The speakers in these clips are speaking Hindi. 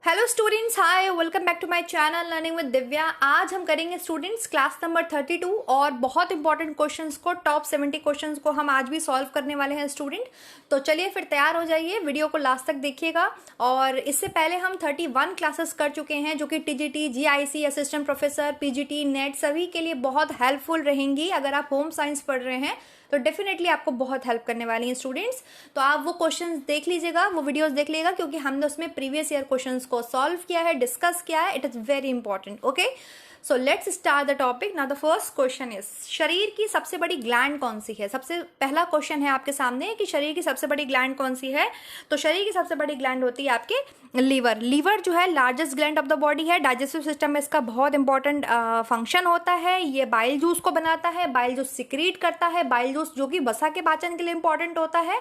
Hello students, hi, welcome back to my channel learning with Divya. आज हम करेंगे स्टूडेंट्स क्लास नंबर 32 और बहुत इंपॉर्टेंट क्वेश्चंस को, टॉप 70 क्वेश्चंस को हम आज भी सॉल्व करने वाले हैं स्टूडेंट। तो चलिए फिर तैयार हो जाइए, वीडियो को लास्ट तक देखिएगा। और इससे पहले हम 31 क्लासेस कर चुके हैं जो कि TGT, GIC, assistant professor, PGT, net सभी के लिए बहुत हेल्पफुल रहेंगी। अगर आप होम साइंस पढ़ रहे हैं तो डेफिनेटली आपको बहुत हेल्प करने वाली हैं स्टूडेंट्स। तो आप वो क्वेश्चंस देख लीजिएगा, वो वीडियोस देख लीजिएगा, क्योंकि हमने उसमें प्रीवियस ईयर क्वेश्चंस को सॉल्व किया है, डिस्कस किया है। It is very important. Okay, so let's start the topic. Now the first question is, शरीर की सबसे बड़ी ग्लैंड कौन सी है? सबसे पहला क्वेश्चन है आपके सामने कि शरीर की सबसे बड़ी ग्लैंड कौन सी है। तो शरीर की सबसे बड़ी ग्लैंड होती है आपके लीवर। लीवर जो है largest gland of the body है। डाइजेस्टिव सिस्टम में इसका बहुत इंपॉर्टेंट फंक्शन होता है। ये बाइल जूस को बनाता है, बाइल जूस सिक्रीट करता है। बाइल जूस जो कि वसा के पाचन के लिए इंपॉर्टेंट होता है।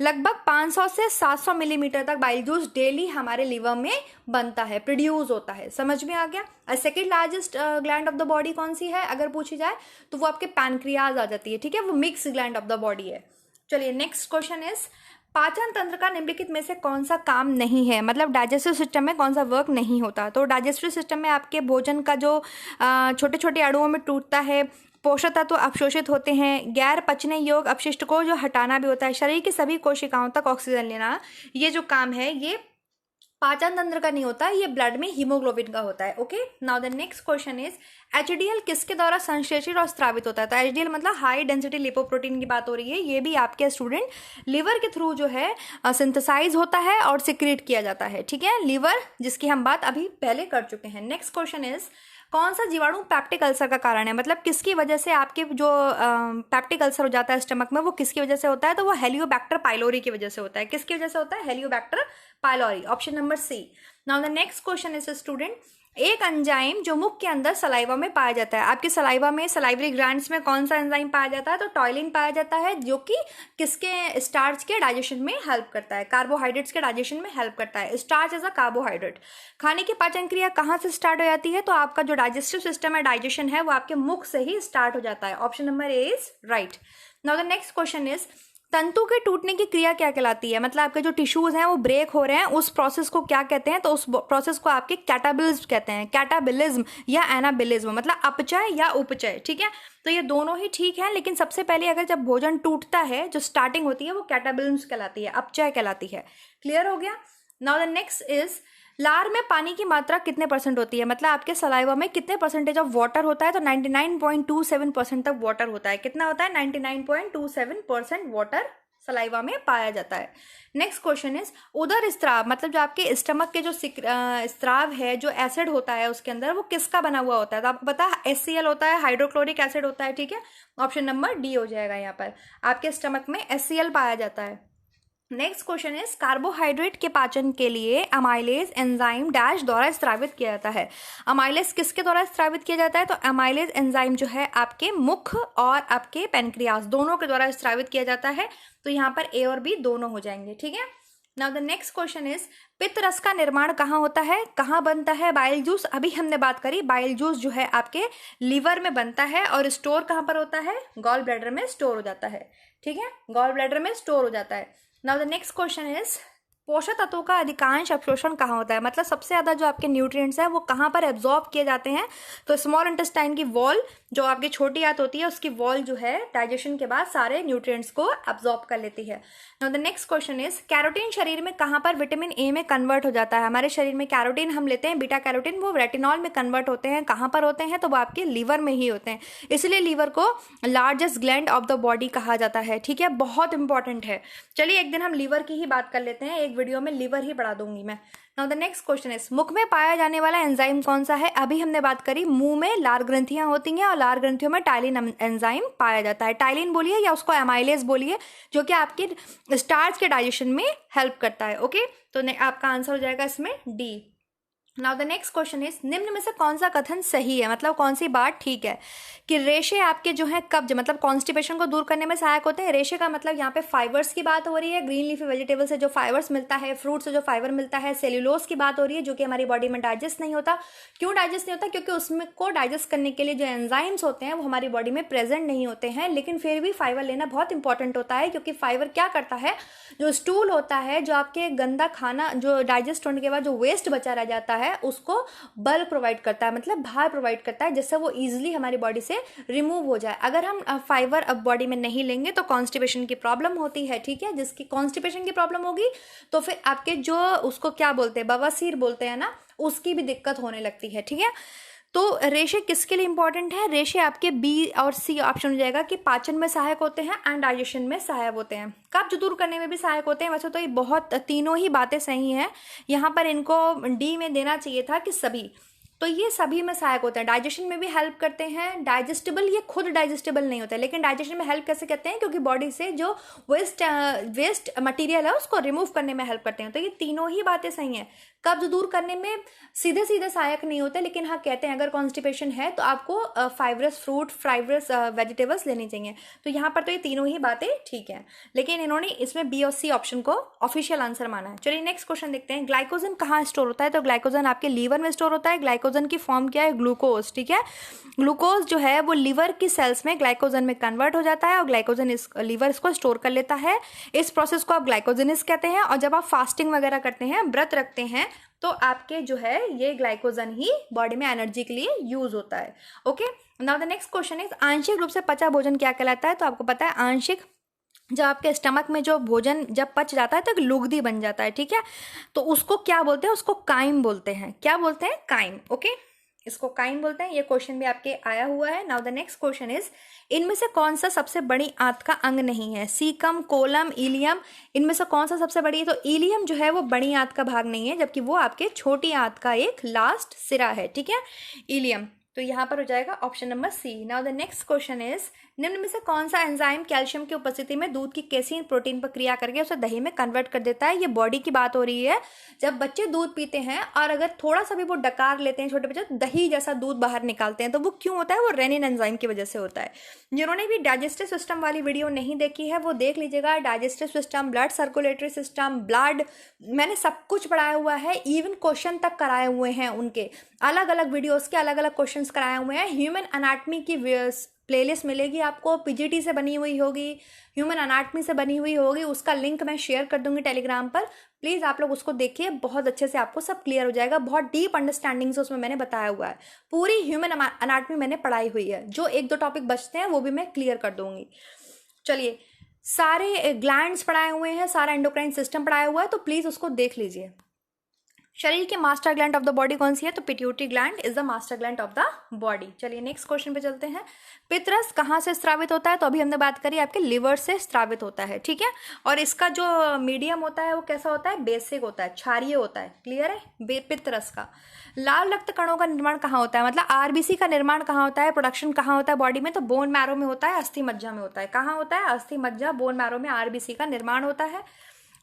लगभग 500 से 700 मिलीमीटर तक बाइल जूस डेली हमारे लीवर में बनता है, प्रोड्यूस होता है। समझ में आ गया। Second largest gland of the body कौन सी है अगर पूछी जाए तो वो आपके पैनक्रियाज आ जाती है। ठीक है, वो mix gland of the body है। चलिए नेक्स्ट क्वेश्चन इज, पाचन तंत्र का निम्नलिखित में से कौन सा काम नहीं है? मतलब डाइजेस्टिव सिस्टम में कौन सा वर्क नहीं होता? तो डाइजेस्टिव सिस्टम में आपके भोजन का जो छोटे छोटे अणुओं में टूटता है, पोषक तत्व अवशोषित होते हैं, गैर पचने योग्य अपशिष्ट को जो हटाना भी होता है, शरीर की सभी कोशिकाओं तक ऑक्सीजन लेना, ये जो काम है ये पाचन तंत्र का नहीं होता, ये ब्लड में हीमोग्लोबिन का होता है। Okay, now the next question is, HDL किसके द्वारा संश्लेषित और स्रावित होता है? तो एचडीएल मतलब हाई डेंसिटी लिपोप्रोटीन की बात हो रही है। ये भी आपके स्टूडेंट लिवर के थ्रू जो है सिंथेसाइज होता है और सिक्रीट किया जाता है। ठीक है, लिवर जिसकी हम बात अभी पहले कर चुके हैं। नेक्स्ट क्वेश्चन इज, कौन सा जीवाणु पैप्टिक अल्सर का कारण है? मतलब किसकी वजह से आपके जो पैप्टिक अल्सर हो जाता है स्टमक में, वो किसकी वजह से होता है? तो वो हेलियोबैक्टर पाइलोरी की वजह से होता है। किसकी वजह से होता है? Helicobacter pylori, option number C. Now the next question is student, एक एंजाइम जो मुख के अंदर सलाइवा में पाया जाता है। आपके सलाइवा में, सलाइवरी ग्लैंड्स में कौन सा एंजाइम पाया जाता है? तो टॉयलिन पाया जाता है, जो कि किसके, स्टार्च के डाइजेशन में हेल्प करता है, कार्बोहाइड्रेट्स के डाइजेशन में हेल्प करता है। Starch as a carbohydrate. खाने की पाचन क्रिया कहाँ से स्टार्ट हो जाती है? तो आपका जो डाइजेस्टिव सिस्टम है, डाइजेशन है, वो आपके मुख से ही स्टार्ट हो जाता है। Option number A is right. Now the next question is, तंतु के टूटने की क्रिया क्या कहलाती है? मतलब आपके जो टिश्यूज हैं वो ब्रेक हो रहे हैं, उस प्रोसेस को क्या कहते हैं? तो उस प्रोसेस को आपके कैटाबिलिज्म कहते हैं। कैटाबिलिज्म या एनाबिलिज्म, मतलब अपचय या उपचय। ठीक है, तो ये दोनों ही ठीक है, लेकिन सबसे पहले अगर जब भोजन टूटता है, जो स्टार्टिंग होती है वो कैटाबिलिज्म कहलाती है, अपचय कहलाती है। क्लियर हो गया। नाउ द नेक्स्ट इज, लार में पानी की मात्रा कितने परसेंट होती है? मतलब आपके सलाइवा में कितने परसेंटेज ऑफ वाटर होता है? तो 99.27% तक वाटर होता है। कितना होता है? 99.27% वाटर सलाइवा में पाया जाता है। नेक्स्ट क्वेश्चन इज, उदर स्त्राव, मतलब जो आपके स्टमक के जो स्त्राव है, जो एसिड होता है उसके अंदर, वो किसका बना हुआ होता है? तो आपको पता है HCl होता है, हाइड्रोक्लोरिक एसिड होता है। ठीक है, ऑप्शन नंबर डी हो जाएगा। यहाँ पर आपके स्टमक में HCl पाया जाता है। नेक्स्ट क्वेश्चन इज, कार्बोहाइड्रेट के पाचन के अमाइलेज एंजाइम डैश द्वारा स्रावित किया जाता है। अमाइलेज किसके द्वारा स्रावित किया जाता है? तो अमाइलेज एंजाइम जो है आपके मुख और आपके पेनक्रियास दोनों के द्वारा स्रावित किया जाता है। तो यहाँ पर ए और बी दोनों हो जाएंगे। ठीक है, now the next question is, पित्त रस का निर्माण कहाँ होता है, कहाँ बनता है? बाइल जूस, अभी हमने बात करी, बाइल जूस जो है आपके लीवर में बनता है और स्टोर कहाँ पर होता है? गॉल ब्लैडर में स्टोर हो जाता है। ठीक है, गॉल ब्लैडर में स्टोर हो जाता है। Now the next question is, पोषक तत्वों का अधिकांश अवशोषण कहाँ होता है? मतलब सबसे ज्यादा जो आपके न्यूट्रिएंट्स हैं वो कहाँ पर एब्जॉर्ब किए जाते हैं? तो स्मॉल इंटेस्टाइन की वॉल, जो आपकी छोटी आंत होती है, उसकी वॉल जो है डाइजेशन के बाद सारे न्यूट्रिएंट्स को एब्जॉर्ब कर लेती है। Now the next question is, carotene शरीर में कहाँ पर विटामिन ए में कन्वर्ट हो जाता है? हमारे शरीर में कैरोटीन हम लेते हैं, बीटा कैरोटीन, वो रेटिनॉल में कन्वर्ट होते हैं। कहाँ पर होते हैं? तो वो आपके लीवर में ही होते हैं। इसलिए लीवर को largest gland of the body कहा जाता है। ठीक है, बहुत इंपॉर्टेंट है। चलिए एक दिन हम लीवर की ही बात कर लेते हैं, एक वीडियो में लीवर ही पढ़ा दूंगी मैं। Now the next question is, मुख में पाया जाने वाला एंजाइम कौन सा है? अभी हमने बात करी, मुंह में लार ग्रंथियां होती हैं और लार ग्रंथियों में टाइलिन एंजाइम पाया जाता है। टाइलिन बोलिए या उसको एमाइलेज बोलिए, जो कि आपके स्टार्च के डाइजेशन में हेल्प करता है। ओके, तो आपका आंसर हो जाएगा इसमें D. Now the next question is, निम्न में से कौन सा कथन सही है, मतलब कौन सी बात ठीक है कि रेशे आपके जो है कब्ज मतलब कॉन्स्टिपेशन को दूर करने में सहायक होते हैं। रेशे का मतलब यहाँ पे फाइबर्स की बात हो रही है, ग्रीन लीफी वेजिटेबल से जो फाइबर्स मिलता है, फ्रूट से जो फाइबर मिलता है, सेल्यूलोज की बात हो रही है जो कि हमारी बॉडी में डाइजेस्ट नहीं होता। क्यों डाइजेस्ट नहीं होता? क्योंकि उसमें को डाइजेस्ट करने के लिए जो एंजाइम्स होते हैं वो हमारी बॉडी में प्रेजेंट नहीं होते हैं, लेकिन फिर भी फाइबर लेना बहुत इंपॉर्टेंट होता है, क्योंकि फाइबर क्या करता है, जो स्टूल होता है, जो आपके गंदा खाना जो डाइजेस्ट होने के बाद जो वेस्ट बचा रह जाता है उसको बल प्रोवाइड करता है, मतलब भार प्रोवाइड करता है, जिससे वो इजीली हमारी बॉडी से रिमूव हो जाए। अगर हम फाइबर अब बॉडी में नहीं लेंगे तो कॉन्स्टिपेशन की प्रॉब्लम होती है, ठीक है। जिसकी कॉन्स्टिपेशन की प्रॉब्लम होगी तो फिर आपके जो उसको क्या बोलते हैं, बवासीर बोलते हैं ना, उसकी भी दिक्कत होने लगती है, ठीक है। तो रेशे किसके लिए इंपॉर्टेंट है? रेशे आपके बी और सी ऑप्शन हो जाएगा कि पाचन में सहायक होते हैं एंड डाइजेशन में सहायक होते हैं, कब्ज दूर करने में भी सहायक होते हैं। वैसे तो ये बहुत तीनों ही बातें सही हैं, यहाँ पर इनको डी में देना चाहिए था कि सभी, तो ये सभी में सहायक होते हैं। डाइजेशन में भी हेल्प करते हैं, डाइजेस्टेबल, ये खुद डाइजेस्टेबल नहीं होता है, लेकिन डाइजेशन में हेल्प कैसे करते हैं, क्योंकि बॉडी से जो वेस्ट मटेरियल है उसको रिमूव करने में हेल्प करते हैं। तो ये तीनों ही बातें सही हैं। कब्ज दूर करने में सीधे सीधे सहायक नहीं होते, लेकिन हाँ कहते हैं अगर कॉन्स्टिपेशन है तो आपको फाइबरस फ्रूट, फाइबरस वेजिटेबल्स लेनी चाहिए। तो यहाँ पर तो ये तीनों ही बातें ठीक हैं, लेकिन इन्होंने इसमें बी और सी ऑप्शन को ऑफिशियल आंसर माना है। चलिए नेक्स्ट क्वेश्चन देखते हैं, ग्लाइकोजन कहाँ स्टोर होता है? तो ग्लाइकोजन आपके लीवर में स्टोर होता है। ग्लाइकोजन की फॉर्म क्या है? ग्लूकोज, ठीक है। ग्लूकोज जो है वो लीवर की सेल्स में ग्लाइकोजन में कन्वर्ट हो जाता है और ग्लाइकोजन इस लीवर इसको स्टोर कर लेता है। इस प्रोसेस को आप ग्लाइकोजेनिस कहते हैं। और जब आप फास्टिंग वगैरह करते हैं, व्रत रखते हैं, तो आपके जो है ये ग्लाइकोजन ही बॉडी में एनर्जी के लिए यूज होता है। Okay, now the next question is, आंशिक रूप से पचा भोजन क्या कहलाता है? तो आपको पता है आंशिक, जब आपके स्टमक में जो भोजन जब पच जाता है तो लुगदी बन जाता है, ठीक है। तो उसको क्या बोलते हैं? उसको काइम बोलते हैं। क्या बोलते हैं? काइम। ओके, इसको काइम बोलते हैं। ये क्वेश्चन भी आपके आया हुआ है। Now the next question is, इनमें से कौन सा सबसे बड़ी आंत का अंग नहीं है? सीकम, कोलम, इलियम, इनमें से कौन सा सबसे बड़ी है? तो इलियम जो है वो बड़ी आंत का भाग नहीं है, जबकि वो आपके छोटी आंत का एक लास्ट सिरा है, ठीक है, इलियम। तो यहाँ पर हो जाएगा option number C. Now the next question is, निम्न में से कौन सा एंजाइम कैल्शियम की उपस्थिति में दूध की केसीन प्रोटीन पर क्रिया करके उसे दही में कन्वर्ट कर देता है? ये बॉडी की बात हो रही है। जब बच्चे दूध पीते हैं और अगर थोड़ा सा भी वो डकार लेते हैं, छोटे बच्चे, तो दही जैसा दूध बाहर निकालते हैं। तो वो क्यों होता है? वो रेनिन एंजाइम की वजह से होता है। जिन्होंने भी डाइजेस्टिव सिस्टम वाली वीडियो नहीं देखी है वो देख लीजिएगा। Digestive system, blood circulatory system, blood, मैंने सब कुछ पढ़ाया हुआ है, इवन क्वेश्चन तक कराए हुए हैं उनके, अलग अलग वीडियोस के अलग अलग क्वेश्चंस कराए हुए हैं। ह्यूमन एनाटॉमी की प्लेलिस्ट मिलेगी आपको, पीजीटी से बनी हुई होगी, ह्यूमन एनाटॉमी से बनी हुई होगी, उसका लिंक मैं शेयर कर दूंगी टेलीग्राम पर। प्लीज़ आप लोग उसको देखिए, बहुत अच्छे से आपको सब क्लियर हो जाएगा। बहुत डीप अंडरस्टैंडिंग से उसमें मैंने बताया हुआ है, पूरी ह्यूमन एनाटॉमी मैंने पढ़ाई हुई है। जो एक दो टॉपिक बचते हैं वो भी मैं क्लियर कर दूंगी। चलिए, सारे ग्लैंड्स पढ़ाए हुए हैं, सारा एंडोक्राइन सिस्टम पढ़ाया हुआ है, तो प्लीज़ उसको देख लीजिए। शरीर की master gland of the body कौन सी है? तो pituitary gland is the master gland of the body. चलिए नेक्स्ट क्वेश्चन पे चलते हैं। पित्तरस कहाँ से स्रावित होता है? तो अभी हमने बात करी आपके लिवर से स्रावित होता है, ठीक है। और इसका जो मीडियम होता है वो कैसा होता है? बेसिक होता है, क्षारीय होता है। क्लियर है? पित्तरस का। लाल रक्त कणों का निर्माण कहाँ होता है? मतलब आरबीसी का निर्माण कहाँ होता है, प्रोडक्शन कहाँ होता है बॉडी में? तो बोन मैरो में होता है, अस्थि मज्जा में होता है। कहाँ होता है? अस्थि मज्जा, बोन मैरो में आरबीसी का निर्माण होता है।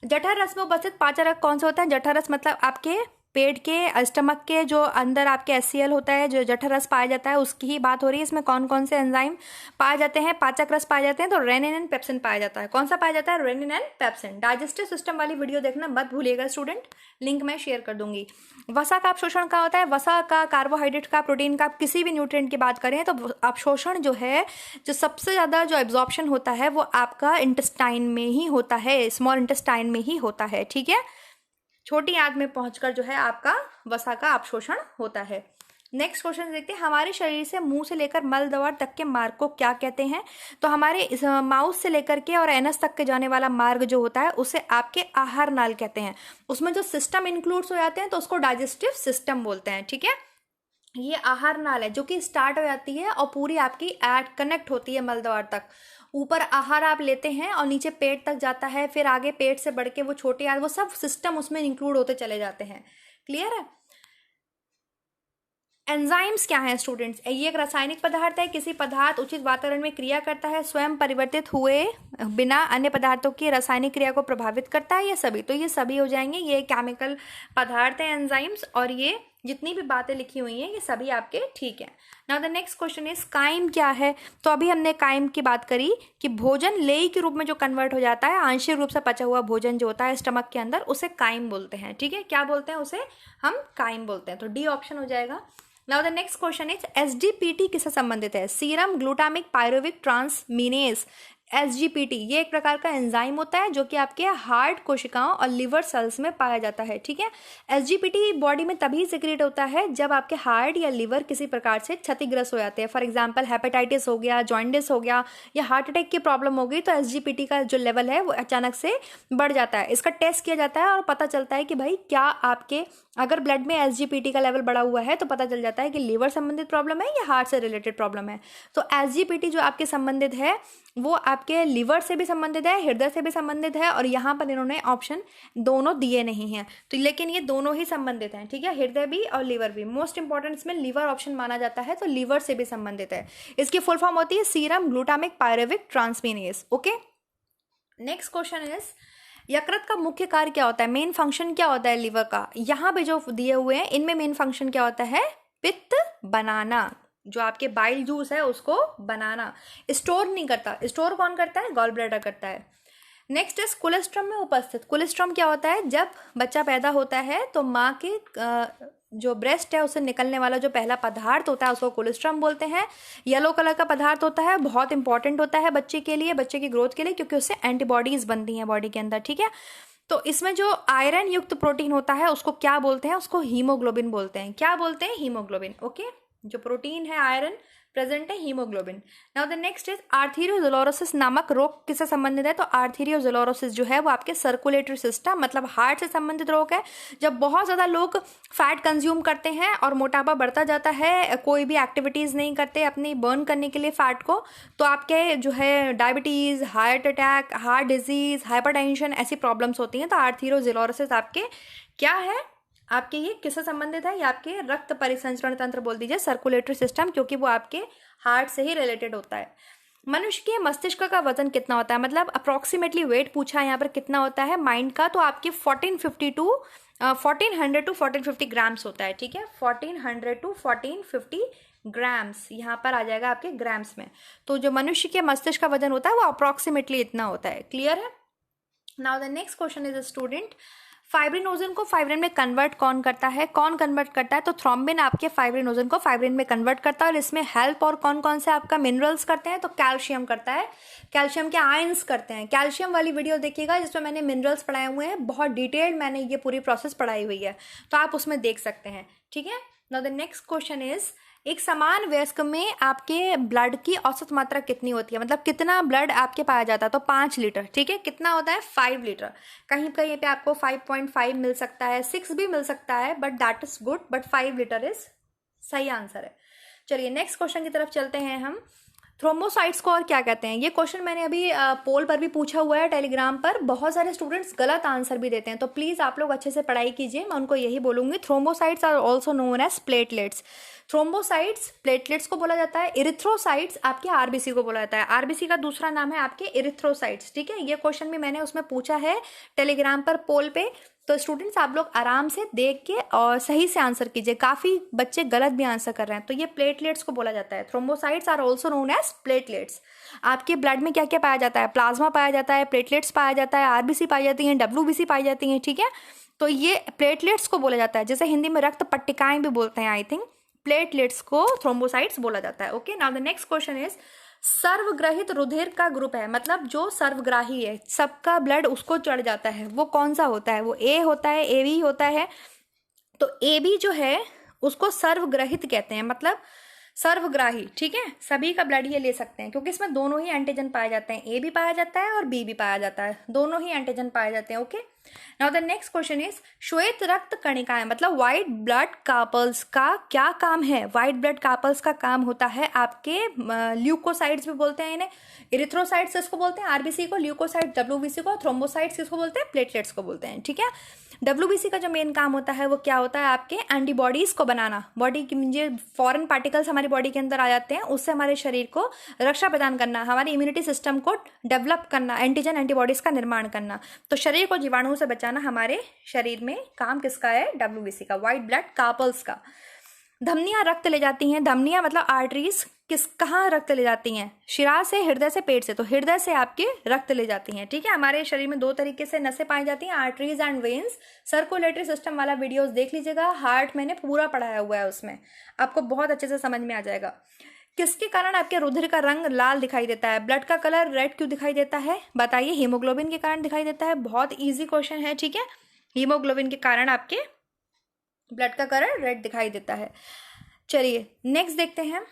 जठर रस में उपस्थित पाचक कौन सा होता है? जठर रस मतलब आपके पेट के स्टमक के जो अंदर आपके एचसीएल होता है, जो जठर रस पाया जाता है, उसकी ही बात हो रही है। इसमें कौन कौन से एंजाइम पाए जाते हैं? पाचक रस पाए जाते हैं। तो रेनिन एंड पेप्सिन पाया जाता है। कौन सा पाया जाता है? Rennin and pepsin. Digestive system वाली वीडियो देखना मत भूलिएगा स्टूडेंट, लिंक मैं शेयर कर दूंगी। वसा का अवशोषण कहाँ होता है? वसा का, कार्बोहाइड्रेट का, प्रोटीन का, किसी भी न्यूट्रिएंट की बात करें तो अवशोषण जो है, जो सबसे ज़्यादा जो एब्जॉर्प्शन होता है वो आपका इंटेस्टाइन में ही होता है, स्मॉल इंटेस्टाइन में ही होता है, ठीक है। छोटी आंत में पहुंचकर जो है आपका वसा का अवशोषण होता है। नेक्स्ट क्वेश्चन देखते हैं, हमारे शरीर से मुंह से लेकर मल द्वार तक के मार्ग को क्या कहते हैं? तो हमारे माउथ से लेकर के और एनस तक के जाने वाला मार्ग जो होता है उसे आपके आहार नाल कहते हैं। उसमें जो सिस्टम इंक्लूड्स हो जाते हैं तो उसको डाइजेस्टिव सिस्टम बोलते हैं, ठीक है। ये आहार नाल है जो कि स्टार्ट हो जाती है और पूरी आपकी कनेक्ट होती है मल द्वार तक। ऊपर आहार आप लेते हैं और नीचे पेट तक जाता है, फिर आगे पेट से बढ़ के वो छोटे आहार, वो सब सिस्टम उसमें इंक्लूड होते चले जाते हैं। क्लियर है? एंजाइम्स क्या है स्टूडेंट्स? ये एक रासायनिक पदार्थ है, किसी पदार्थ उचित वातावरण में क्रिया करता है, स्वयं परिवर्तित हुए बिना अन्य पदार्थों की रासायनिक क्रिया को प्रभावित करता है, ये सभी। तो ये सभी हो जाएंगे, ये केमिकल पदार्थ है एंजाइम्स, और ये जितनी भी बातें लिखी हुई हैं ये सभी आपके ठीक है। Now the next question is chyme क्या है। तो अभी हमने काइम की बात करी कि भोजन लेई के रूप में जो कन्वर्ट हो जाता है, आंशिक रूप से पचा हुआ भोजन जो होता है स्टमक के अंदर, उसे काइम बोलते हैं। ठीक है, क्या बोलते हैं उसे, हम काइम बोलते हैं। तो डी ऑप्शन हो जाएगा। Now the next question is SGPT किससे संबंधित है। सीरम ग्लूटामिक पायरुविक ट्रांसमीनेज, एसजीपीटी ये एक प्रकार का एंजाइम होता है जो कि आपके हार्ट कोशिकाओं और लिवर सेल्स में पाया जाता है। ठीक है, एसजीपीटी बॉडी में तभी सिक्रेट होता है जब आपके हार्ट या लिवर किसी प्रकार से क्षतिग्रस्त हो जाते हैं। फॉर एग्जांपल हेपेटाइटिस हो गया, जॉन्डिस हो गया या हार्ट अटैक की प्रॉब्लम हो गई, तो एसजीपीटी का जो लेवल है वो अचानक से बढ़ जाता है। इसका टेस्ट किया जाता है और पता चलता है कि भाई क्या आपके अगर ब्लड में एसजीपीटी का लेवल बढ़ा हुआ है तो पता चल जाता है कि लीवर संबंधित प्रॉब्लम है या हार्ट से रिलेटेड प्रॉब्लम है। तो एसजीपीटी जो आपके संबंधित है वो आपके लीवर से भी संबंधित है, हृदय से भी संबंधित है, और यहाँ पर इन्होंने ऑप्शन दोनों दिए नहीं हैं, तो लेकिन ये दोनों ही संबंधित हैं। ठीक है, हृदय भी और लीवर भी। मोस्ट इंपॉर्टेंट इसमें लीवर ऑप्शन माना जाता है, तो लीवर से भी संबंधित है। इसकी फुल फॉर्म होती है serum glutamic pyruvic transaminase. Okay, next question is यकृत का मुख्य कार्य क्या होता है, मेन फंक्शन क्या होता है लिवर का। यहाँ पे जो दिए हुए हैं इनमें मेन फंक्शन क्या होता है, पित्त बनाना, जो आपके बाइल जूस है उसको बनाना, स्टोर नहीं करता। स्टोर कौन करता है, गॉल ब्लैडर करता है। नेक्स्ट इज कोलेस्ट्रम में उपस्थित। कोलेस्ट्रम क्या होता है, जब बच्चा पैदा होता है तो माँ के जो ब्रेस्ट है उससे निकलने वाला जो पहला पदार्थ होता है उसको कोलेस्ट्रम बोलते हैं। येलो कलर का पदार्थ होता है, बहुत इंपॉर्टेंट होता है बच्चे के लिए, बच्चे की ग्रोथ के लिए, क्योंकि उससे एंटीबॉडीज बनती हैं बॉडी के अंदर। ठीक है, तो इसमें जो आयरन युक्त प्रोटीन होता है उसको क्या बोलते हैं, उसको हीमोग्लोबिन बोलते हैं। क्या बोलते हैं, हीमोग्लोबिन। ओके, जो प्रोटीन है आयरन प्रेजेंट है, haemoglobin. Now the next is arteriosclerosis नामक रोग किससे संबंधित है। तो आर्थीरियोस्क्लेरोसिस जो है वो आपके सर्कुलेटरी सिस्टम मतलब हार्ट से संबंधित रोग है। जब बहुत ज़्यादा लोग फैट कंज्यूम करते हैं और मोटापा बढ़ता जाता है, कोई भी एक्टिविटीज़ नहीं करते अपनी बर्न करने के लिए फैट को, तो आपके जो है diabetes, heart attack, heart disease, hypertension ऐसी प्रॉब्लम्स होती हैं। तो आर्थीरियोस्क्लेरोसिस आपके क्या है, आपके ये किससे संबंधित है, ये आपके रक्त परिसंचरण तंत्र बोल दीजिए, सर्कुलेटरी सिस्टम, क्योंकि वो आपके हार्ट से ही रिलेटेड होता है। मनुष्य के मस्तिष्क का वजन कितना होता है, मतलब अप्रोक्सीमेटली वेट पूछा है यहाँ पर कितना होता है माइंड का, तो आपके 1400 टू 1450 ग्राम्स होता है। ठीक है, 1400 टू 1450 ग्राम्स यहाँ पर आ जाएगा आपके ग्राम्स में। तो जो मनुष्य के मस्तिष्क का वजन होता है वो अप्रोक्सीमेटली इतना होता है। क्लियर है। Now the next question is student fibrinogen को फाइब्रिन में कन्वर्ट कौन करता है, कौन कन्वर्ट करता है। तो थ्रोम्बिन आपके फाइब्रिनोजन को फाइब्रिन में कन्वर्ट करता है, और इसमें हेल्प और कौन कौन से आपका मिनरल्स करते हैं, तो कैल्शियम करता है, कैल्शियम के आयंस करते हैं। कैल्शियम वाली वीडियो देखिएगा जिसमें मैंने मिनरल्स पढ़ाए हुए हैं, बहुत डिटेल्ड मैंने ये पूरी प्रोसेस पढ़ाई हुई है, तो आप उसमें देख सकते हैं। ठीक है, now the next question is एक समान वयस्क में आपके ब्लड की औसत मात्रा कितनी होती है, मतलब कितना ब्लड आपके पाया जाता है। तो 5 लीटर। ठीक है, कितना होता है, 5 लीटर। कहीं कहीं पे आपको 5.5 मिल सकता है, 6 भी मिल सकता है, but that is good, but 5 litre is सही आंसर है। चलिए नेक्स्ट क्वेश्चन की तरफ चलते हैं हम। थ्रोम्बोसाइट्स को और क्या कहते हैं, ये क्वेश्चन मैंने अभी पोल पर भी पूछा हुआ है टेलीग्राम पर, बहुत सारे स्टूडेंट्स गलत आंसर भी देते हैं, तो प्लीज़ आप लोग अच्छे से पढ़ाई कीजिए, मैं उनको यही बोलूँगी। Thrombocytes are also known as platelets. Thrombocytes platelets को बोला जाता है, इरिथ्रोसाइट्स आपके आरबीसी को बोला जाता है। आरबीसी का दूसरा नाम है आपके इरिथ्रोसाइट्स। ठीक है, ये क्वेश्चन भी मैंने उसमें पूछा है टेलीग्राम पर पोल पे, तो स्टूडेंट्स आप लोग आराम से देख के और सही से आंसर कीजिए, काफ़ी बच्चे गलत भी आंसर कर रहे हैं। तो ये प्लेटलेट्स को बोला जाता है। Thrombocytes are also known as platelets. आपके ब्लड में क्या क्या पाया जाता है, प्लाज्मा पाया जाता है, प्लेटलेट्स पाया जाता है, आरबीसी पाई जाती हैं, डब्ल्यूबीसी पाई जाती हैं। ठीक है, तो ये प्लेटलेट्स को बोला जाता है, जैसे हिंदी में रक्त पट्टिकाएं भी बोलते हैं, आई थिंक प्लेटलेट्स को थ्रोम्बोसाइट्स बोला जाता है। Okay, now the next question is सर्वग्रहित रुधिर का ग्रुप है, मतलब जो सर्वग्राही है, सबका ब्लड उसको चढ़ जाता है, वो कौन सा होता है, वो ए होता है, ए बी होता है। तो ए बी जो है उसको सर्वग्रहित कहते हैं, मतलब सर्वग्राही। ठीक है, सभी का ब्लड ये ले सकते हैं, क्योंकि इसमें दोनों ही एंटीजन पाए जाते हैं, ए भी पाया जाता है और बी भी पाया जाता है, दोनों ही एंटीजन पाए जाते हैं। Okay, now the next question is श्वेत रक्त कणिकाएं मतलब व्हाइट ब्लड कार्पल्स का क्या काम है। व्हाइट ब्लड कार्पल्स का काम होता है आपके ल्यूकोसाइट्स भी बोलते हैं इन्हें, इरिथ्रोसाइट्स इसको बोलते हैं, आरबीसी को, ल्यूकोसाइट डब्ल्यूबीसी को, थ्रोम्बोसाइट्स इसको बोलते हैं, प्लेटलेट्स को बोलते हैं। ठीक है, डब्ल्यूबीसी का जो मेन काम होता है वो क्या होता है, आपके एंटीबॉडीज़ को बनाना, बॉडी की जो फॉरेन पार्टिकल्स हमारी बॉडी के अंदर आ जाते हैं उससे हमारे शरीर को रक्षा प्रदान करना, हमारी इम्यूनिटी सिस्टम को डेवलप करना, एंटीजन एंटीबॉडीज़ का निर्माण करना। तो शरीर को जीवाणुओं से बचाना हमारे शरीर में काम किसका है, डब्ल्यूबीसी का, वाइट ब्लड कार्पल्स का। धमनियाँ रक्त ले जाती हैं, धमनियाँ मतलब आर्टरीज कहाँ रक्त ले जाती हैं, शिरा से, हृदय से, पेट से। तो हृदय से आपके रक्त ले जाती हैं, ठीक है। हमारे शरीर में 2 तरीके से नसें पाई जाती हैं, arteries and veins. Circulatory system वाला वीडियोस देख लीजिएगा, हार्ट मैंने पूरा पढ़ाया हुआ है, उसमें आपको बहुत अच्छे से समझ में आ जाएगा। किसके कारण आपके रुधिर का रंग लाल दिखाई देता है, ब्लड का कलर रेड क्यों दिखाई देता है, बताइए। हीमोग्लोबिन के कारण दिखाई देता है, बहुत ईजी क्वेश्चन है, ठीक है। हीमोग्लोबिन के कारण आपके ब्लड का कलर रेड दिखाई देता है। चलिए नेक्स्ट देखते हैं,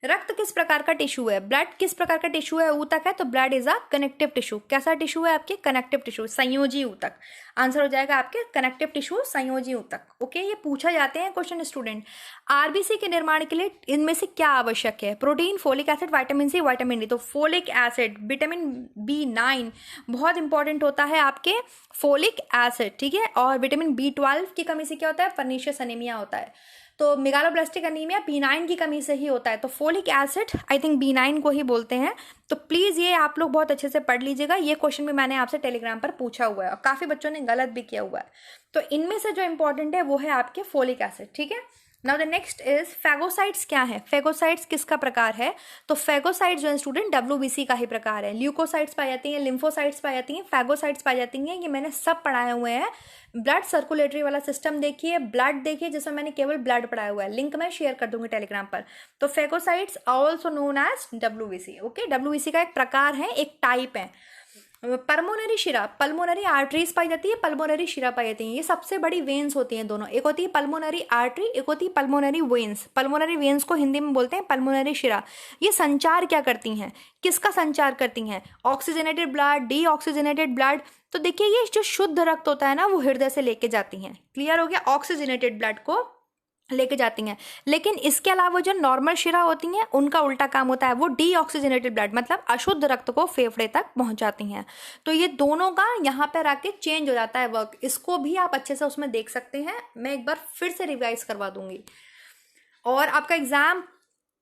रक्त किस प्रकार का टिश्यू है, ब्लड किस प्रकार का टिश्यू है, ऊतक है, तो blood is a connective tissue. कैसा टिश्यू है आपके, कनेक्टिव टिश्यू, संयोजी ऊतक। आंसर हो जाएगा आपके कनेक्टिव टिश्यू, संयोजी ऊतक। ओके, ये पूछा जाते हैं क्वेश्चन स्टूडेंट। आरबीसी के निर्माण के लिए इनमें से क्या आवश्यक है, protein, folic acid, vitamin C, vitamin D. तो फोलिक एसिड, विटामिन B9 बहुत इंपॉर्टेंट होता है आपके, फोलिक एसिड, ठीक है। और विटामिन B12 की कमी से क्या होता है, पर्नीशियस एनीमिया होता है। तो मेगालोब्लास्टिक एनीमिया B9 की कमी से ही होता है। तो folic acid I think B9 को ही बोलते हैं। तो प्लीज़ ये आप लोग बहुत अच्छे से पढ़ लीजिएगा, ये क्वेश्चन भी मैंने आपसे टेलीग्राम पर पूछा हुआ है और काफ़ी बच्चों ने गलत भी किया हुआ है। तो इनमें से जो इंपॉर्टेंट है वो है आपके फोलिक एसिड, ठीक है। Now the next is phagocytes क्या है, फैगोसाइट्स किसका प्रकार है, तो फैगोसाइट्स जो है स्टूडेंट डब्ल्यूबीसी का ही प्रकार है। ल्यूकोसाइट्स पाई जाती हैं, लिम्फोसाइट्स पाई जाती हैं, फैगोसाइट्स पाई जाती हैं, ये मैंने सब पढ़ाए हुए हैं। ब्लड सर्कुलेटरी वाला सिस्टम देखिए, ब्लड देखिए, जिसमें मैंने केवल ब्लड पढ़ाया हुआ है, लिंक मैं शेयर कर दूंगी टेलीग्राम पर। तो phagocytes also known as WBC, okay. WBC का एक प्रकार है, एक टाइप है। पल्मोनरी शिरा, पल्मोनरी आर्टरीज पाई जाती है, पल्मोनरी शिरा पाई जाती है। ये सबसे बड़ी वेन्स होती हैं दोनों, एक होती है पल्मोनरी आर्टरी, एक होती है पल्मोनरी वेन्स। पल्मोनरी वेन्स को हिंदी में बोलते हैं पल्मोनरी शिरा। ये संचार क्या करती हैं, किसका संचार करती हैं, oxygenated blood, D oxygenated blood. तो देखिए ये जो शुद्ध रक्त होता है ना वो हृदय से लेके जाती हैं, क्लियर हो गया, ऑक्सीजनेटेड ब्लड को लेके जाती हैं। लेकिन इसके अलावा जो नॉर्मल शिरा होती हैं उनका उल्टा काम होता है, वो डीऑक्सीजनेटेड ब्लड मतलब अशुद्ध रक्त को फेफड़े तक पहुंचाती हैं। तो ये दोनों का यहाँ पर आके चेंज हो जाता है वर्क, इसको भी आप अच्छे से उसमें देख सकते हैं। मैं एक बार फिर से रिवाइज करवा दूंगी। और आपका एग्जाम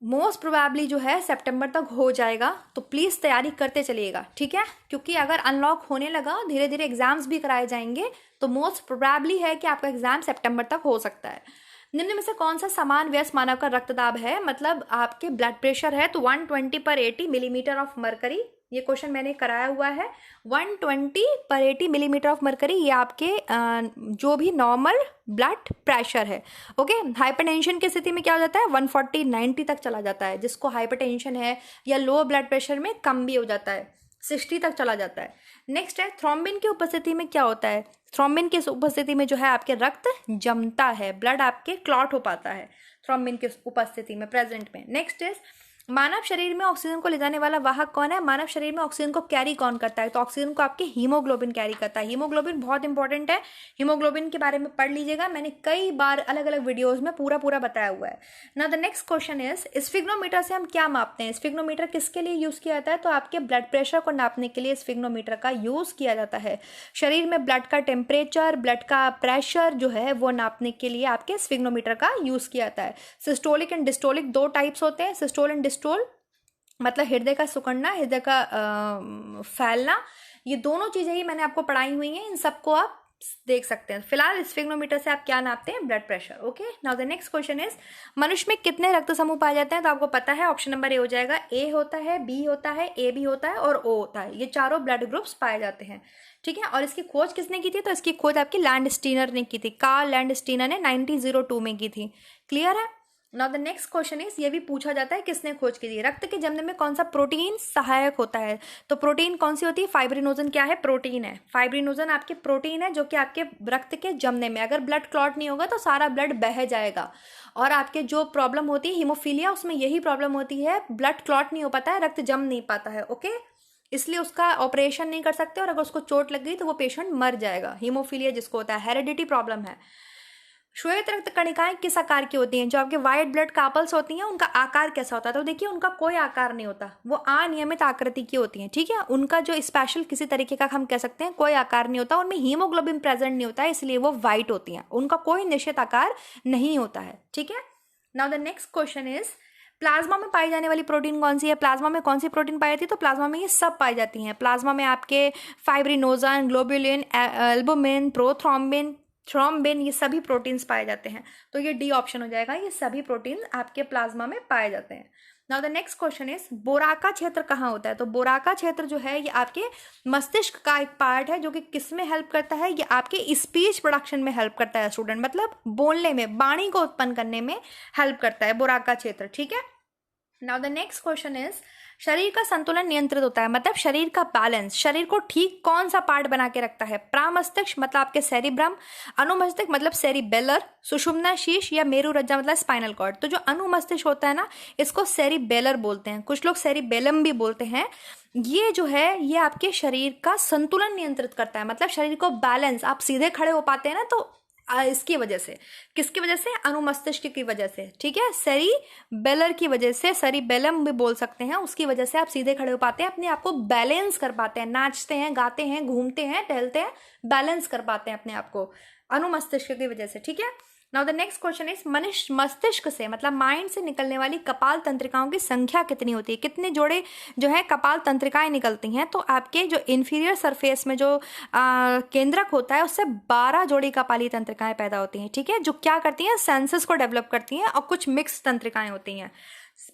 मोस्ट प्रोबेबली जो है सितंबर तक हो जाएगा, तो प्लीज़ तैयारी करते चलिएगा, ठीक है। क्योंकि अगर अनलॉक होने लगा, धीरे धीरे एग्जाम्स भी कराए जाएंगे, तो मोस्ट प्रोबेबली है कि आपका एग्जाम सितंबर तक हो सकता है। निम्न में से कौन सा समान व्यस्त मानव का रक्तदाब है, मतलब आपके ब्लड प्रेशर है तो 120/80 मिलीमीटर ऑफ मरकरी। ये क्वेश्चन मैंने कराया हुआ है, 120/80 मिलीमीटर ऑफ मरकरी, ये आपके जो भी नॉर्मल ब्लड प्रेशर है, ओके। हाइपरटेंशन की स्थिति में क्या हो जाता है, 140/90 तक चला जाता है। जिसको हाइपरटेंशन है या लो ब्लड प्रेशर में कम भी हो जाता है, 60 तक चला जाता है। नेक्स्ट है थ्रोम्बिन की उपस्थिति में क्या होता है, थ्रोम्बिन की उपस्थिति में जो है आपके रक्त जमता है, ब्लड आपके क्लॉट हो पाता है थ्रोम्बिन की उपस्थिति में, प्रेजेंट में। नेक्स्ट इज मानव शरीर में ऑक्सीजन को ले जाने वाला वाहक कौन है, मानव शरीर में ऑक्सीजन को कैरी कौन करता है, तो ऑक्सीजन को आपके हीमोग्लोबिन कैरी करता है। हीमोग्लोबिन बहुत इंपॉर्टेंट है, हीमोग्लोबिन के बारे में पढ़ लीजिएगा, मैंने कई बार अलग अलग वीडियोस में पूरा बताया हुआ है। Now the next question is sphygmomanometer से हम क्या मापते हैं, स्फिग्नोमीटर किसके लिए यूज किया जाता है, तो आपके ब्लड प्रेशर को नापने के लिए स्फिग्नोमीटर का यूज किया जाता है। शरीर में ब्लड का टेम्परेचर, ब्लड का प्रेशर जो है वो नापने के लिए आपके स्फिग्नोमीटर का यूज किया जाता है। सिस्टोलिक एंड डिस्टोलिक 2 टाइप्स होते हैं, सिस्टोल एंड डिस्टोल मतलब हृदय का सिकुड़ना, हृदय का फैलना, ये दोनों चीजें ही मैंने आपको पढ़ाई हुई हैं, इन सबको आप देख सकते हैं। फिलहाल स्फिग्नोमीटर से आप क्या नापते हैं, blood pressure, okay. Now the next question is मनुष्य में कितने रक्त समूह पाए जाते हैं, तो आपको पता है ऑप्शन नंबर ए हो जाएगा, ए होता है, बी होता है, ए बी होता है और ओ होता है। ये चारों ब्लड ग्रुप्स पाए जाते हैं, ठीक है। और इसकी खोज किसने की थी, तो इसकी खोज आपकी लैंडस्टीनर ने की थी, कार्ल लैंडस्टीनर ने 1902 में की थी, क्लियर है। Now the next question is, ये भी पूछा जाता है किसने खोज की थी, रक्त के जमने में कौन सा प्रोटीन सहायक होता है, तो प्रोटीन कौन सी होती है, फाइब्रिनोजन क्या है, प्रोटीन है। फाइब्रिनोजन आपके प्रोटीन है जो कि आपके रक्त के जमने में, अगर ब्लड क्लॉट नहीं होगा तो सारा ब्लड बह जाएगा। और आपके जो प्रॉब्लम होती है हीमोफीलिया, उसमें यही प्रॉब्लम होती है, ब्लड क्लॉट नहीं हो पाता है, रक्त जम नहीं पाता है, ओके। इसलिए उसका ऑपरेशन नहीं कर सकते, और अगर उसको चोट लग गई तो वो पेशेंट मर जाएगा। हीमोफीलिया जिसको होता है, हेरिडिटी प्रॉब्लम है। श्वेत रक्त कणिकाएं किस आकार की होती हैं? जो आपके व्हाइट ब्लड कार्पल्स होती हैं उनका आकार कैसा होता है? तो देखिए उनका कोई आकार नहीं होता, वो अनियमित आकृति की होती हैं, ठीक है। उनका जो स्पेशल किसी तरीके का हम कह सकते हैं कोई आकार नहीं होता, उनमें हीमोग्लोबिन प्रेजेंट नहीं होता है, इसलिए वो व्हाइट होती हैं, उनका कोई निश्चित आकार नहीं होता है, ठीक है। Now the next question is plasma में पाई जाने वाली प्रोटीन कौन सी है? प्लाज्मा में कौन सी प्रोटीन पाई जाती है? तो प्लाज्मा में ये सब पाई जाती हैं। प्लाज्मा में आपके fibrinogen, globulin, albumin, prothrombin, thrombin, ये सभी प्रोटीन्स पाए जाते हैं। तो ये डी ऑप्शन हो जाएगा, ये सभी प्रोटीन आपके प्लाज्मा में पाए जाते हैं। Now the next question is Broca क्षेत्र कहाँ होता है? तो बोराका क्षेत्र जो है ये आपके मस्तिष्क का एक पार्ट है जो कि किस में हेल्प करता है? ये आपके स्पीच प्रोडक्शन में हेल्प करता है स्टूडेंट, मतलब बोलने में, वाणी को उत्पन्न करने में हेल्प करता है बोराका क्षेत्र, ठीक है। Now the next question is शरीर का संतुलन नियंत्रित होता है, मतलब शरीर का बैलेंस, शरीर को ठीक कौन सा पार्ट बना के रखता है? प्रामस्तिष्क मतलब आपके सेरिब्रम, अनुमस्तिष्क मतलब सेरिबेलर, सुषुम्ना शीश या मेरुरज्जा मतलब स्पाइनल कॉर्ड। तो जो अनुमस्तिष्क होता है ना इसको सेरिबेलर बोलते हैं, कुछ लोग सेरिबेलम भी बोलते हैं। ये जो है ये आपके शरीर का संतुलन नियंत्रित करता है, मतलब शरीर को बैलेंस, आप सीधे खड़े हो पाते हैं ना तो इसकी वजह से, किसकी वजह से? अनुमस्तिष्क की वजह से, ठीक है, सेरिबेलर की वजह से, सेरिबेलम भी बोल सकते हैं, उसकी वजह से आप सीधे खड़े हो पाते हैं, अपने आप को बैलेंस कर पाते हैं, नाचते हैं, गाते हैं, घूमते हैं, टहलते हैं, बैलेंस कर पाते हैं अपने आप को अनुमस्तिष्क की वजह से, ठीक है। Now the next question is मनुष्य मस्तिष्क से मतलब माइंड से निकलने वाली कपाल तंत्रिकाओं की संख्या कितनी होती है? कितने जोड़े जो है कपाल तंत्रिकाएं निकलती हैं? तो आपके जो इंफीरियर सरफेस में जो केंद्रक होता है उससे 12 जोड़ी कपाली तंत्रिकाएं पैदा होती हैं, ठीक है, जो क्या करती हैं? सेंसस को डेवलप करती हैं, और कुछ मिक्स तंत्रिकाएं होती हैं,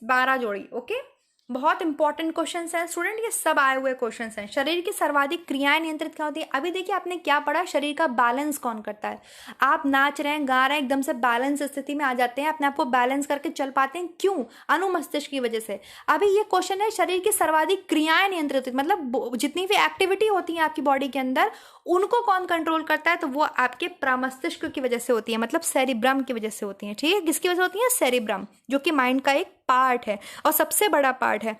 12 जोड़ी, ओके। बहुत इंपॉर्टेंट क्वेश्चंस हैं स्टूडेंट, ये सब आए हुए क्वेश्चंस हैं। शरीर की सर्वाधिक क्रियाएं नियंत्रित क्या होती है? अभी देखिए आपने क्या पढ़ा, शरीर का बैलेंस कौन करता है? आप नाच रहे हैं, गा रहे हैं, एकदम से बैलेंस स्थिति में आ जाते हैं, अपने आप को बैलेंस करके चल पाते हैं, क्यों? अनुमस्तिष्क की वजह से। अभी ये क्वेश्चन है शरीर की सर्वाधिक क्रियाएं नियंत्रित, मतलब जितनी भी एक्टिविटी होती है आपकी बॉडी के अंदर उनको कौन कंट्रोल करता है? तो वो आपके प्रमस्तिष्क की वजह से होती है, मतलब सेरिब्रम की वजह से होती है, ठीक है। किसकी वजह से होती है? सेरिब्रम, जो कि माइंड का एक पार्ट है और सबसे बड़ा पार्ट है,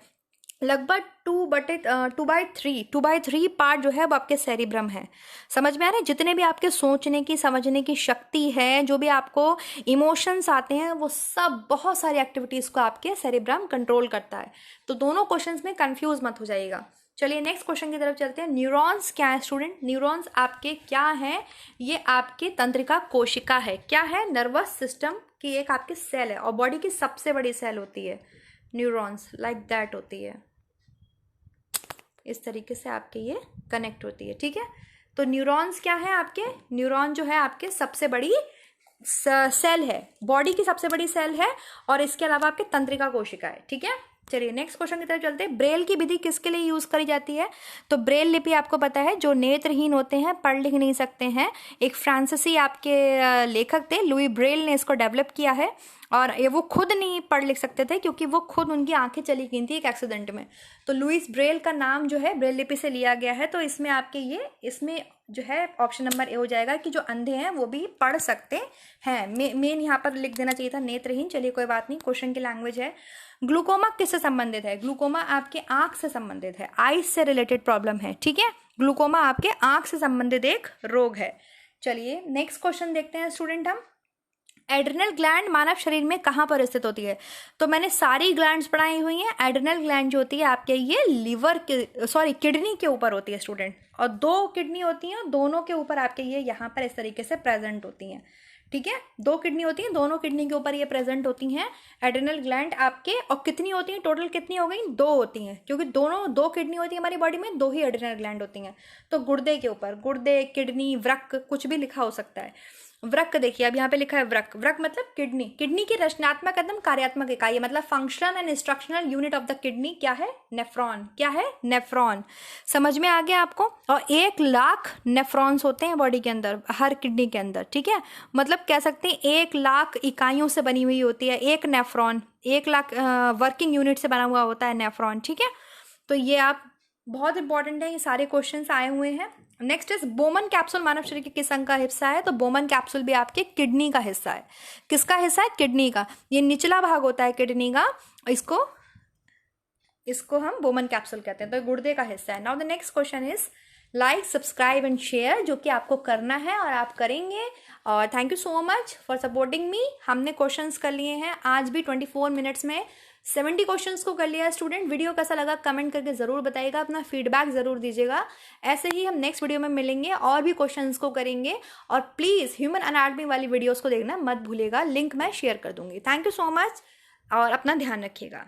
लगभग 2/3 पार्ट जो है वो आपके सेरिब्रम है। समझ में आ रहा है? जितने भी आपके सोचने की, समझने की शक्ति है, जो भी आपको इमोशंस आते हैं, वो सब, बहुत सारी एक्टिविटीज को आपके सेरिब्रम कंट्रोल करता है। तो दोनों क्वेश्चंस में कंफ्यूज मत हो जाइएगा। चलिए नेक्स्ट क्वेश्चन की तरफ चलते हैं। न्यूरॉन्स क्या है स्टूडेंट? न्यूरॉन्स आपके क्या है? ये आपके तंत्रिका कोशिका है। क्या है? नर्वस सिस्टम की एक आपकी सेल है और बॉडी की सबसे बड़ी सेल होती है न्यूरॉन्स, लाइक दैट होती है, इस तरीके से आपके ये कनेक्ट होती है, ठीक है। तो न्यूरॉन्स क्या है आपके? न्यूरॉन जो है आपके सबसे बड़ी सेल है, बॉडी की सबसे बड़ी सेल है, और इसके अलावा आपके तंत्रिका कोशिका है, ठीक है। चलिए नेक्स्ट क्वेश्चन की तरफ चलते हैं। ब्रेल की विधि किसके लिए यूज करी जाती है? तो ब्रेल लिपि आपको पता है, जो नेत्रहीन होते हैं, पढ़ लिख नहीं सकते हैं, एक फ्रांसीसी आपके लेखक थे, लुई ब्रेल ने इसको डेवलप किया है, और ये वो खुद नहीं पढ़ लिख सकते थे क्योंकि वो खुद, उनकी आंखें चली गई थी एक एक्सीडेंट में। तो लुइस ब्रेल का नाम जो है ब्रेल लिपि से लिया गया है। तो इसमें आपके ये, इसमें जो है ऑप्शन नंबर ए हो जाएगा कि जो अंधे हैं वो भी पढ़ सकते हैं। मेन यहाँ पर लिख देना चाहिए था नेत्रहीन, चलिए कोई बात नहीं, क्वेश्चन की लैंग्वेज है। ग्लूकोमा किससे संबंधित है? ग्लूकोमा आपके आंख से संबंधित है, आईज से रिलेटेड प्रॉब्लम है, ठीक है। ग्लूकोमा आपके आंख से संबंधित एक रोग है। चलिए नेक्स्ट क्वेश्चन देखते हैं स्टूडेंट हम। एड्रिनल ग्लैंड मानव शरीर में कहाँ पर स्थित होती है? तो मैंने सारी ग्लैंड्स पढ़ाई हुई हैं। एड्रिनल ग्लैंड जो होती है आपके ये लिवर के, सॉरी, किडनी के ऊपर होती है स्टूडेंट, और 2 किडनी होती हैं, दोनों के ऊपर आपके ये यहाँ पर इस तरीके से प्रेजेंट होती हैं, ठीक है। 2 किडनी होती हैं, दोनों किडनी के ऊपर ये प्रेजेंट होती हैं एड्रिनल ग्लैंड आपके। और कितनी होती हैं टोटल? कितनी हो गई? 2 होती हैं, क्योंकि दोनों 2 किडनी होती है हमारी बॉडी में, 2 ही एड्रिनल ग्लैंड होती हैं। तो गुर्दे के ऊपर, गुर्दे, किडनी, वृक्क, कुछ भी लिखा हो सकता है। वृक्क देखिए, अब यहाँ पे लिखा है वृक्क, वृक्क मतलब किडनी। किडनी की रचनात्मक एकदम कार्यात्मक इकाई, मतलब functional and instructional unit of the kidney क्या है? नेफ्रॉन। क्या है? नेफ्रॉन। समझ में आ गया आपको? और 1 लाख नेफ्रॉन्स होते हैं बॉडी के अंदर, हर किडनी के अंदर, ठीक है। मतलब कह सकते हैं 1 लाख इकाइयों से बनी हुई होती है एक नेफ्रॉन, 1 लाख वर्किंग यूनिट से बना हुआ होता है नेफ्रॉन, ठीक है। तो ये आप, बहुत इंपॉर्टेंट है, ये सारे क्वेश्चंस आए हुए हैं। नेक्स्ट इज बोमन कैप्सूल मानव शरीर के किस अंग का हिस्सा है? तो बोमन कैप्सूल भी आपके किडनी का हिस्सा है। किसका हिस्सा है? किडनी का। ये निचला भाग होता है किडनी का, इसको हम बोमन कैप्सूल कहते हैं, तो गुर्दे का हिस्सा है। Now the next question is like, subscribe and share, जो कि आपको करना है और आप करेंगे। और thank you so much for supporting me. हमने क्वेश्चंस कर लिए हैं आज भी 24 मिनट्स में 70 क्वेश्चंस को कर लिया है स्टूडेंट। वीडियो कैसा लगा कमेंट करके ज़रूर बताइएगा, अपना फीडबैक ज़रूर दीजिएगा। ऐसे ही हम नेक्स्ट वीडियो में मिलेंगे और भी क्वेश्चंस को करेंगे। और प्लीज़ ह्यूमन एनाटॉमी वाली वीडियोज़ को देखना मत भूलिएगा, लिंक मैं शेयर कर दूँगी। थैंक यू सो मच और अपना ध्यान रखिएगा।